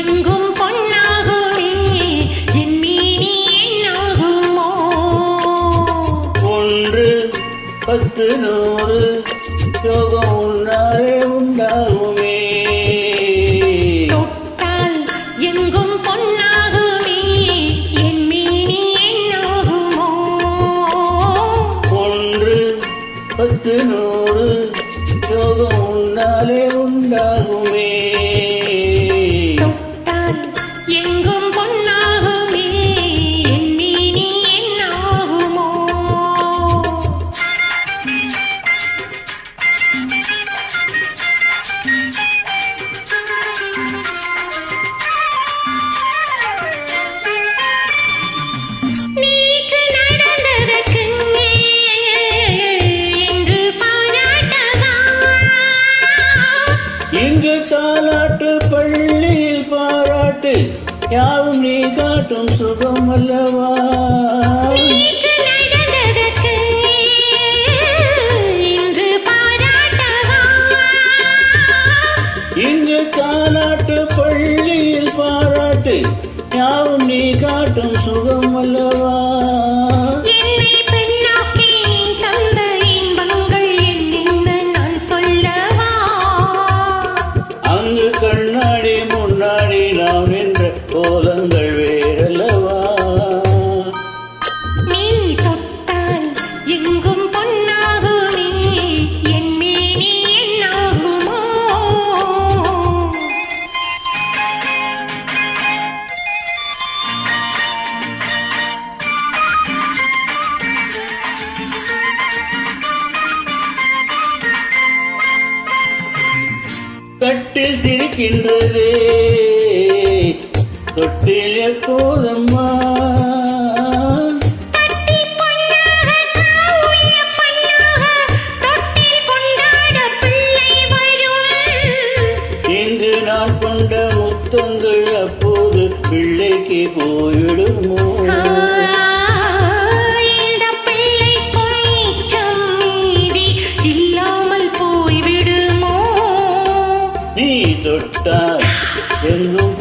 எங்கும் பொன்னாகுமே என் மீனி என்னாகுமோ 1 10 100 யோகம் உன்னாலே உண்டாகுமே தொட்டால் எங்கும் பொன்னாகுமே என் மீனி என்னாகுமோ 1 10 100 யோகம் உன்னாலே உண்டாகுமே தொட்டால் எங்கும் பொன்னாகுமே என் மீனி என்னாகுமோ நேற்று நடந்ததற்கு இன்று பாராட்டவா இங்கு தாலாட்டு பள்ளியில் பாராட்டு யாவும் நீ காட்டும் சுகம் அல்லவா நேற்று நடந்ததற்கு இன்று பாராட்டவா இங்கு தாலாட்டு பள்ளியில் பாராட்டு யாவும் நீ காட்டும் சுகம் அல்லவா என்னை பெண்ணாக்கி நீ தந்த இன்பங்கள் என்னென்ன நான் சொல்லவா அங்கு கண்ணாடி முன்னாடி நாம் நின்ற கோலங்கள் வேறல்லவா நீ தொட்டால் எங்கும் பொன்னாகுமே என் மேனி என்னாகுமோ கட்டு சிரிக்கின்றதே தொட்டில் எப்போதம்மா தட்டி பொன்னாக காவிய பண்ணாக தொட்டில் கொண்டாட பிள்ளை வரும் இங்கு நான் கொண்ட முத்தங்கள் அப்போது பிள்ளைக்கு போயிடுமோ இந்த பிள்ளைக்கும் மிச்சம் மீதி இல்லாமல் போய்விடுமோ நீ தொட்டால் எங்கும்